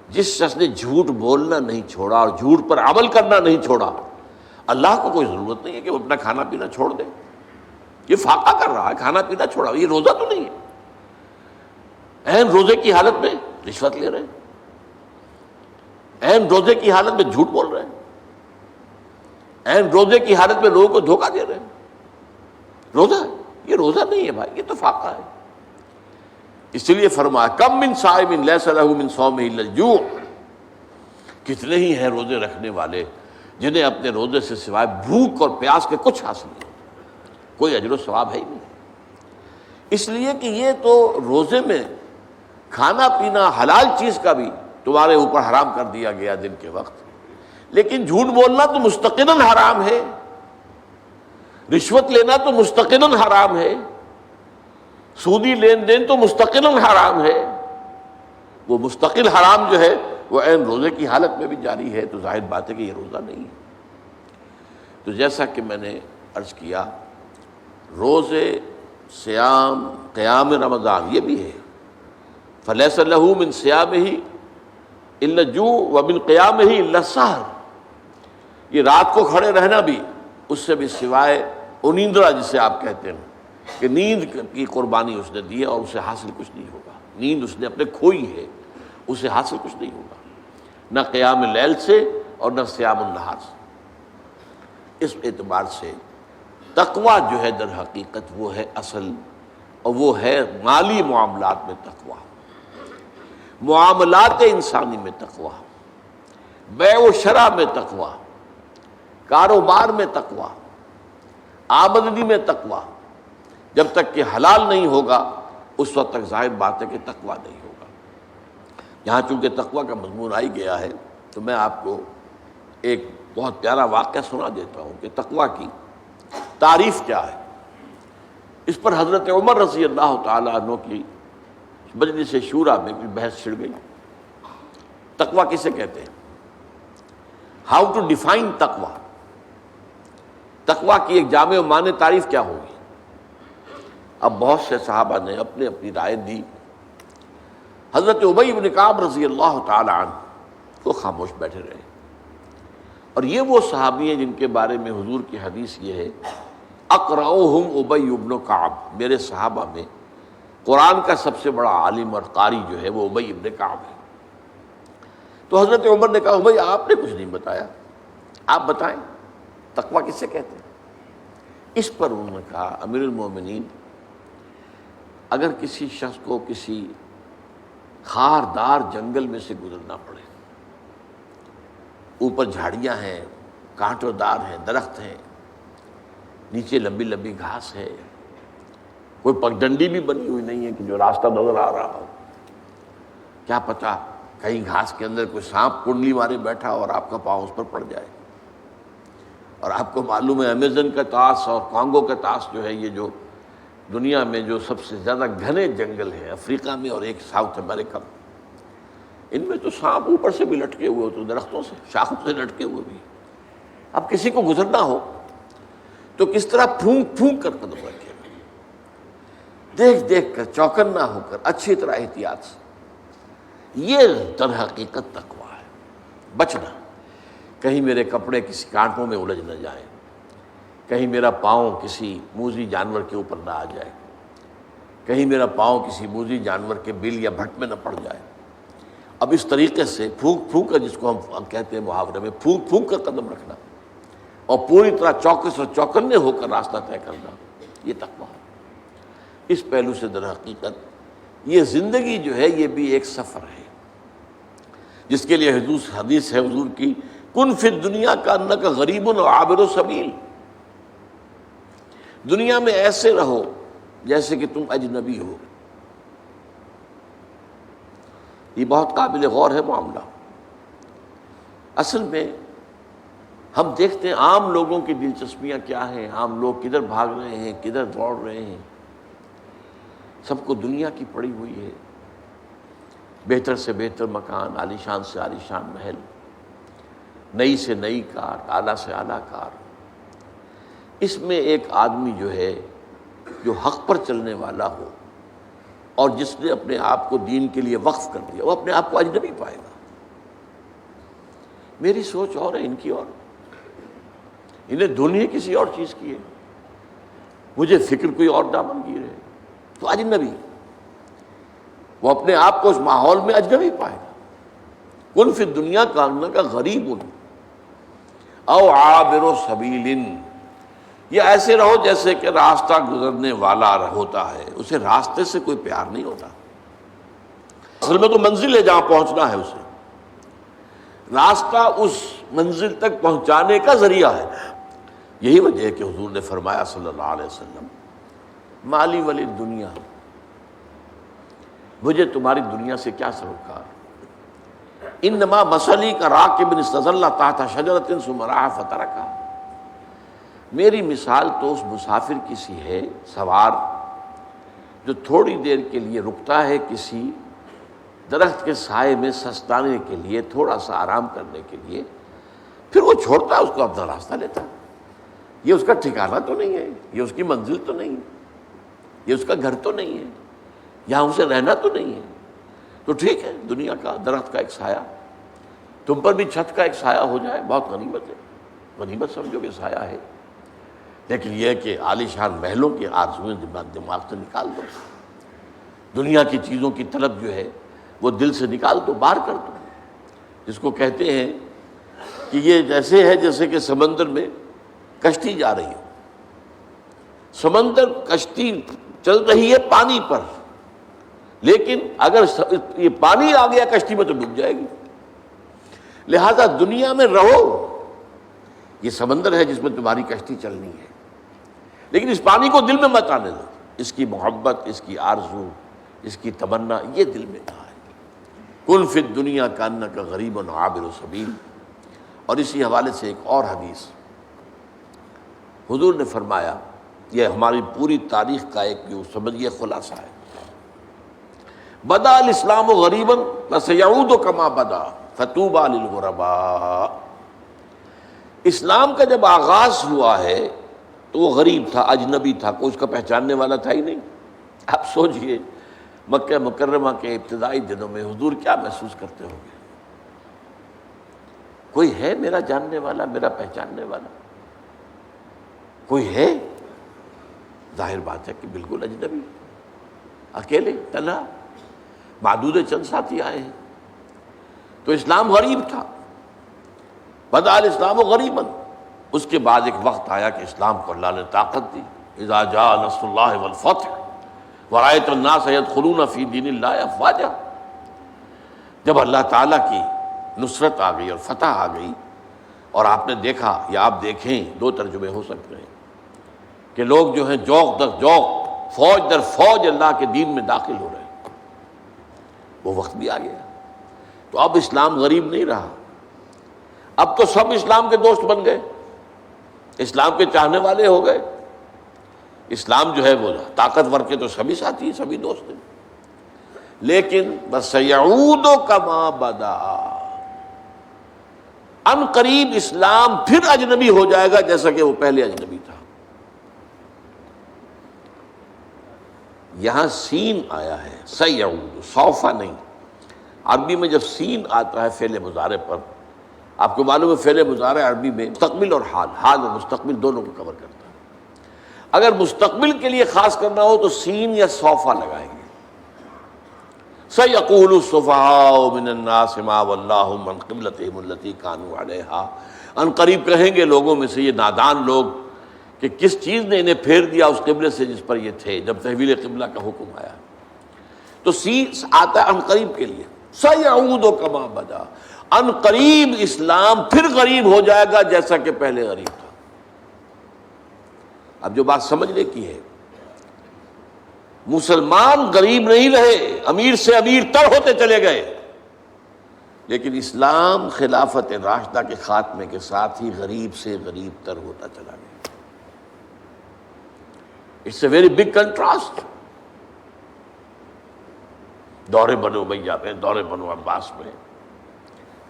جس شخص نے جھوٹ بولنا نہیں چھوڑا اور جھوٹ پر عمل کرنا نہیں چھوڑا، اللہ کو کوئی ضرورت نہیں ہے کہ وہ اپنا کھانا پینا چھوڑ دے۔ یہ فاقہ کر رہا ہے، کھانا پینا چھوڑا، یہ روزہ تو نہیں ہے۔ عین روزے کی حالت میں رشوت لے رہے ہیں، عین روزے کی حالت میں جھوٹ بول رہے ہیں، عین روزے کی حالت میں لوگوں کو دھوکہ دے رہے ہیں۔ روزہ یہ روزہ نہیں ہے بھائی، یہ تو فاقہ ہے۔ اس لیے فرمایا کم من صائم لیس لہ من صومہ الا الجوع، کتنے ہی ہیں روزے رکھنے والے جنہیں اپنے روزے سے سوائے بھوک اور پیاس کے کچھ حاصل نہیں، کوئی اجر و ثواب ہے ہی نہیں۔ اس لیے کہ یہ تو روزے میں کھانا پینا حلال چیز کا بھی تمہارے اوپر حرام کر دیا گیا دن کے وقت، لیکن جھوٹ بولنا تو مستقلاً حرام ہے، رشوت لینا تو مستقلاً حرام ہے، سودی لین دین تو مستقلاً حرام ہے۔ وہ مستقل حرام جو ہے وہ عین روزے کی حالت میں بھی جاری ہے، تو ظاہر بات ہے کہ یہ روزہ نہیں ہے۔ تو جیسا کہ میں نے عرض کیا، روزے، صیام، قیام رمضان یہ بھی ہے، فلیس لہ من صیامہ الا الجوع ومن قیامہ الا السحر، یہ رات کو کھڑے رہنا بھی، اس سے بھی سوائے انیندرا جسے آپ کہتے ہیں کہ نیند کی قربانی اس نے دی ہے اور اسے حاصل کچھ نہیں ہوگا، نیند اس نے اپنے کھوئی ہے، اسے حاصل کچھ نہیں ہوگا، نہ قیام لیل سے اور نہ صیام النہار سے۔ اس اعتبار سے تقویٰ جو ہے در حقیقت وہ ہے اصل، اور وہ ہے مالی معاملات میں تقویٰ، معاملات انسانی میں تقویٰ، بیع و شرع میں تقویٰ، کاروبار میں تقویٰ، آمدنی میں تقویٰ۔ جب تک کہ حلال نہیں ہوگا اس وقت تک ظاہر بات ہے کہ تقویٰ نہیں ہوگا۔ یہاں چونکہ تقویٰ کا مضمون آئی گیا ہے تو میں آپ کو ایک بہت پیارا واقعہ سنا دیتا ہوں کہ تقویٰ کی تعریف کیا ہے۔ اس پر حضرت عمر رضی اللہ تعالیٰ عنہ کی مجلس شورا میں بھی بحث چھڑ گئی، تقویٰ کسے کہتے ہیں؟ ہاؤ ٹو ڈیفائن تقوی، تقوی کی ایک جامع و معنی تعریف کیا ہوگی؟ اب بہت سے صحابہ نے اپنی اپنی رائے دی. حضرت ابی بن کعب رضی اللہ تعالی عنہ وہ خاموش بیٹھے رہے. اور یہ وہ صحابی ہیں جن کے بارے میں حضور کی حدیث یہ ہے اقرؤہم ابی بن کعب، میرے صحابہ میں قرآن کا سب سے بڑا عالم اور قاری جو ہے وہ ابی بن کعب ہے. تو حضرت عمر نے کہا ابی آپ نے کچھ نہیں بتایا، آپ بتائیں تقویٰ کسے کہتے ہیں؟ اس پر انہوں نے کہا امیر المومنین، اگر کسی شخص کو کسی خاردار جنگل میں سے گزرنا پڑے، اوپر جھاڑیاں ہیں، کانٹوں دار ہیں، درخت ہیں، نیچے لمبی لمبی گھاس ہے، کوئی پگڈنڈی بھی بنی ہوئی نہیں ہے کہ جو راستہ نظر آ رہا ہو، کیا پتہ کہیں گھاس کے اندر کوئی سانپ کنڈلی مارے بیٹھا اور آپ کا پاؤں اس پر پڑ جائے. اور آپ کو معلوم ہے امیزن کا طاس اور کانگو کا طاس جو ہے، یہ جو دنیا میں جو سب سے زیادہ گھنے جنگل ہیں افریقہ میں اور ایک ساؤتھ امریکہ میں، ان میں تو سانپ اوپر سے بھی لٹکے ہوئے ہوتے، درختوں سے شاخوں سے لٹکے ہوئے بھی. اب کسی کو گزرنا ہو تو کس طرح پھونک پھونک کر قدم رکھے، دیکھ دیکھ کر، چوکنا ہو کر، اچھی طرح احتیاط سے. یہ در حقیقت تقویٰ ہے، بچنا. کہیں میرے کپڑے کسی کانٹوں میں الجھ نہ جائیں، کہیں میرا پاؤں کسی موذی جانور کے اوپر نہ آ جائے، کہیں میرا پاؤں کسی موذی جانور کے بل یا بھٹ میں نہ پڑ جائے. اب اس طریقے سے پھونک پھونک کر، جس کو ہم کہتے ہیں محاورے میں پھونک پھونک کر قدم رکھنا اور پوری طرح چوکس اور چوکنے ہو کر راستہ طے کرنا، یہ تقویٰ ہے. اس پہلو سے در حقیقت یہ زندگی جو ہے یہ بھی ایک سفر ہے جس کے لیے حدیث ہے حضور کی، کن فی الدنیا کانک غریب و عابر سبیل، دنیا میں ایسے رہو جیسے کہ تم اجنبی ہو. یہ بہت قابل غور ہے معاملہ. اصل میں ہم دیکھتے ہیں عام لوگوں کی دلچسپیاں کیا ہیں، عام لوگ کدھر بھاگ رہے ہیں، کدھر دوڑ رہے ہیں. سب کو دنیا کی پڑی ہوئی ہے، بہتر سے بہتر مکان، عالی شان سے عالی شان محل، نئی سے نئی کار، اعلیٰ سے اعلیٰ کار. اس میں ایک آدمی جو ہے جو حق پر چلنے والا ہو اور جس نے اپنے آپ کو دین کے لیے وقف کر دیا، وہ اپنے آپ کو اجنبی پائے گا. میری سوچ اور ہے، ان کی اور، انہیں دنیا کسی اور چیز کی ہے، مجھے فکر کوئی اور دامن گیر ہے، تو اجنبی. وہ اپنے آپ کو اس ماحول میں اجنبی پائے گا. کن فی الدنیا کانک غریب او عابر سبیل، یہ ایسے رہو جیسے کہ راستہ گزرنے والا ہوتا ہے، اسے راستے سے کوئی پیار نہیں ہوتا. اصل میں تو منزل ہے جہاں پہنچنا ہے، اسے راستہ اس منزل تک پہنچانے کا ذریعہ ہے. یہی وجہ ہے کہ حضور نے فرمایا صلی اللہ علیہ وسلم، مالی ولی دنیا، مجھے تمہاری دنیا سے کیا سروکار. انما مثلی کا راکب استظل تحت شجرۃ ثم راح فترکھا، میری مثال تو اس مسافر کی سی ہے، سوار جو تھوڑی دیر کے لیے رکتا ہے کسی درخت کے سائے میں سستانے کے لیے، تھوڑا سا آرام کرنے کے لیے، پھر وہ چھوڑتا ہے، اس کو اپنا راستہ لیتا. یہ اس کا ٹھکانہ تو نہیں ہے، یہ اس کی منزل تو نہیں ہے، یہ اس کا گھر تو نہیں ہے، یہاں اسے رہنا تو نہیں ہے. تو ٹھیک ہے، دنیا کا درخت کا ایک سایہ، تم پر بھی چھت کا ایک سایہ ہو جائے بہت غنیمت ہے، غنیمت سمجھو کہ سایہ ہے. لیکن یہ ہے کہ عالی شان محلوں کی آرزویں دماغ سے نکال دو، دنیا کی چیزوں کی طلب جو ہے وہ دل سے نکال دو، باہر کر دو. جس کو کہتے ہیں کہ یہ جیسے ہے جیسے کہ سمندر میں کشتی جا رہی ہو، سمندر کشتی چل رہی ہے پانی پر، لیکن اگر یہ پانی آ گیا کشتی میں تو ڈوب جائے گی. لہذا دنیا میں رہو، یہ سمندر ہے جس میں تمہاری کشتی چلنی ہے، لیکن اس پانی کو دل میں مت آنے دو. اس کی محبت، اس کی آرزو، اس کی تمنا یہ دل میں کہا ہے. کن فی الدنیا کانک غریب عابر سبیل. اور اسی حوالے سے ایک اور حدیث حضور نے فرمایا، یہ ہماری پوری تاریخ کا ایک جو سمجھیے خلاصہ ہے. بدا الاسلام غریبا وسیعود کما بدا فطوبی للغرباء. اسلام کا جب آغاز ہوا ہے تو وہ غریب تھا، اجنبی تھا، کوئی اس کا پہچاننے والا تھا ہی نہیں۔ آپ سوچئے مکہ مکرمہ کے ابتدائی دنوں میں حضور کیا محسوس کرتے ہوں گے؟ کوئی ہے میرا جاننے والا، میرا پہچاننے والا؟ کوئی ہے؟ ظاہر بات ہے کہ بالکل اجنبی، اکیلے، تنہا، معدود چند ساتھی آئے ہیں۔ تو اسلام غریب تھا، بدا الاسلام غریبا۔ اس کے بعد ایک وقت آیا کہ اسلام کو اللہ نے طاقت دی، اذا جاء نصر اللہ والفتح ورأیت الناس يدخلون فی دین اللہ افواجا۔ جب اللہ تعالیٰ کی نصرت آ گئی اور فتح آ گئی، اور آپ نے دیکھا یا آپ دیکھیں، دو ترجمے ہو سکتے ہیں کہ لوگ جو ہیں جوق در جوق، فوج در فوج اللہ کے دین میں داخل ہو رہے ہیں، وہ وقت بھی آ گیا۔ تو اب اسلام غریب نہیں رہا، اب تو سب اسلام کے دوست بن گئے، اسلام کے چاہنے والے ہو گئے۔ اسلام جو ہے وہ طاقتور کے تو سبھی ساتھی، سبھی دوست ہیں، لیکن بس یعود کما بدا، ان قریب اسلام پھر اجنبی ہو جائے گا جیسا کہ وہ پہلے اجنبی تھا۔ یہاں سین آیا ہے، سیعود، سوفا نہیں۔ عربی میں جب سین آتا ہے فعل مضارع پر، آپ کو معلوم ہے فعل مضارع عربی میں مستقبل اور حال، حال اور مستقبل دونوں کو کور کرتا ہے۔ اگر مستقبل کے لیے خاص کرنا ہو تو سین یا سوفا لگائیں گے۔ سَيَقُولُ السُّفَهَاءُ مِنَ النَّاسِ مَا وَلَّاهُمْ عَنْ قِبْلَتِهِمُ الَّتِي كَانُوا عَلَيْهَا۔ ان قریب کہیں گے لوگوں میں سے یہ نادان لوگ کہ کس چیز نے انہیں پھیر دیا اس قبلے سے جس پر یہ تھے جب تحویل قبلہ کا حکم آیا۔ تو سین آتا ہے ان قریب کے لیے، سَيَعُودُ كَمَا بَدَا، ان قریب اسلام پھر غریب ہو جائے گا جیسا کہ پہلے غریب تھا۔ اب جو بات سمجھنے کی ہے، مسلمان غریب نہیں رہے، امیر سے امیر تر ہوتے چلے گئے، لیکن اسلام خلافت راشدہ کے خاتمے کے ساتھ ہی غریب سے غریب تر ہوتا چلا گیا۔ It's a very big contrast. دور بنو امیہ میں، دور بنو عباس میں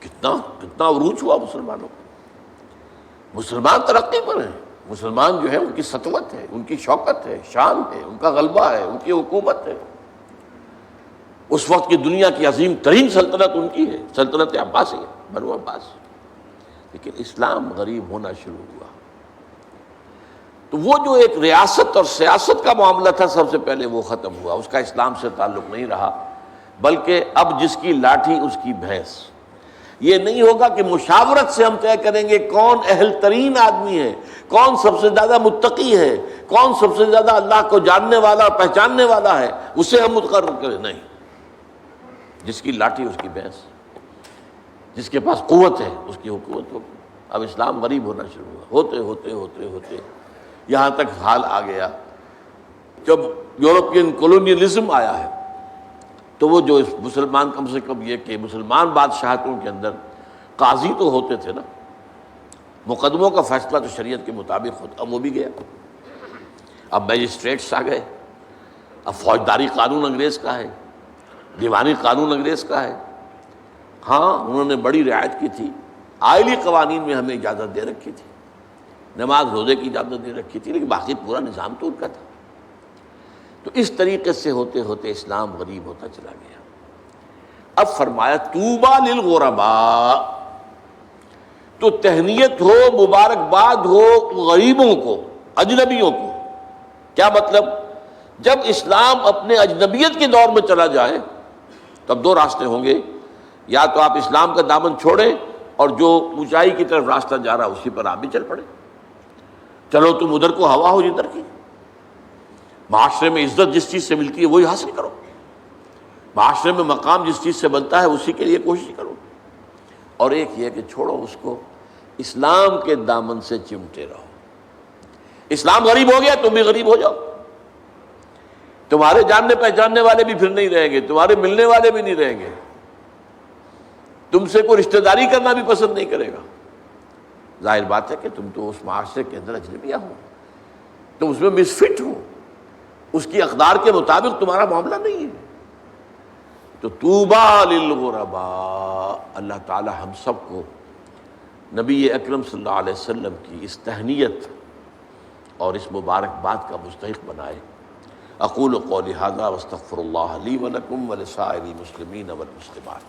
کتنا عروج ہوا مسلمانوں کو۔ مسلمان ترقی پر ہیں، مسلمان جو ہے ان کی سطوت ہے، ان کی شوکت ہے، شان ہے، ان کا غلبہ ہے، ان کی حکومت ہے۔ اس وقت کی دنیا کی عظیم ترین سلطنت ان کی ہے، سلطنت عباسیہ، بنو عباس۔ لیکن اسلام غریب ہونا شروع ہوا۔ تو وہ جو ایک ریاست اور سیاست کا معاملہ تھا سب سے پہلے وہ ختم ہوا، اس کا اسلام سے تعلق نہیں رہا، بلکہ اب جس کی لاٹھی اس کی بھینس۔ یہ نہیں ہوگا کہ مشاورت سے ہم طے کریں گے کون اہل ترین آدمی ہے، کون سب سے زیادہ متقی ہے، کون سب سے زیادہ اللہ کو جاننے والا اور پہچاننے والا ہے، اسے ہم مقرر کریں۔ نہیں، جس کی لاٹھی اس کی بھینس، جس کے پاس قوت ہے اس کی حکومت ہوگی۔ اب اسلام غریب ہونا شروع ہوا، ہوتے ہوتے ہوتے ہوتے یہاں تک حال آ گیا جب یورپین کولونیلزم آیا ہے، تو وہ جو مسلمان، کم سے کم یہ کہ مسلمان بادشاہتوں کے اندر قاضی تو ہوتے تھے نا، مقدموں کا فیصلہ تو شریعت کے مطابق ہوتا، اب وہ بھی گیا۔ اب میجسٹریٹس آ گئے، اب فوجداری قانون انگریز کا ہے، دیوانی قانون انگریز کا ہے۔ ہاں انہوں نے بڑی رعایت کی تھی، آئلی قوانین میں ہمیں اجازت دے رکھی تھی، نماز روزے کی اجازت دے رکھی تھی، لیکن باقی پورا نظام تو ان کا تھا۔ تو اس طریقے سے ہوتے ہوتے اسلام غریب ہوتا چلا گیا۔ اب فرمایا طوبیٰ للغرباء، تو تہنیت ہو، مبارکباد ہو غریبوں کو، اجنبیوں کو۔ کیا مطلب؟ جب اسلام اپنے اجنبیت کے دور میں چلا جائے تب دو راستے ہوں گے، یا تو آپ اسلام کا دامن چھوڑیں اور جو اونچائی کی طرف راستہ جا رہا اسی پر آپ بھی چل پڑے، چلو تم ادھر کو ہوا ہو جدھر کی، معاشرے میں عزت جس چیز سے ملتی ہے وہی حاصل کرو، معاشرے میں مقام جس چیز سے بنتا ہے اسی کے لیے کوشش کرو، اور ایک یہ کہ چھوڑو اس کو، اسلام کے دامن سے چمٹے رہو۔ اسلام غریب ہو گیا تم بھی غریب ہو جاؤ، تمہارے جاننے پہچاننے والے بھی پھر نہیں رہیں گے، تمہارے ملنے والے بھی نہیں رہیں گے، تم سے کوئی رشتہ داری کرنا بھی پسند نہیں کرے گا۔ ظاہر بات ہے کہ تم تو اس معاشرے کے اندر اجنبیہ ہو، تم اس میں مسفٹ ہو، اس کی اقدار کے مطابق تمہارا معاملہ نہیں ہے۔ تو طوبیٰ للغرباء، اللہ تعالی ہم سب کو نبی اکرم صلی اللہ علیہ وسلم کی اس تہنیت اور اس مبارکباد کا مستحق بنائے۔ اقول قولی ھذا واستغفر اللہ لی ولکم ولسائر المسلمین والمسلمات۔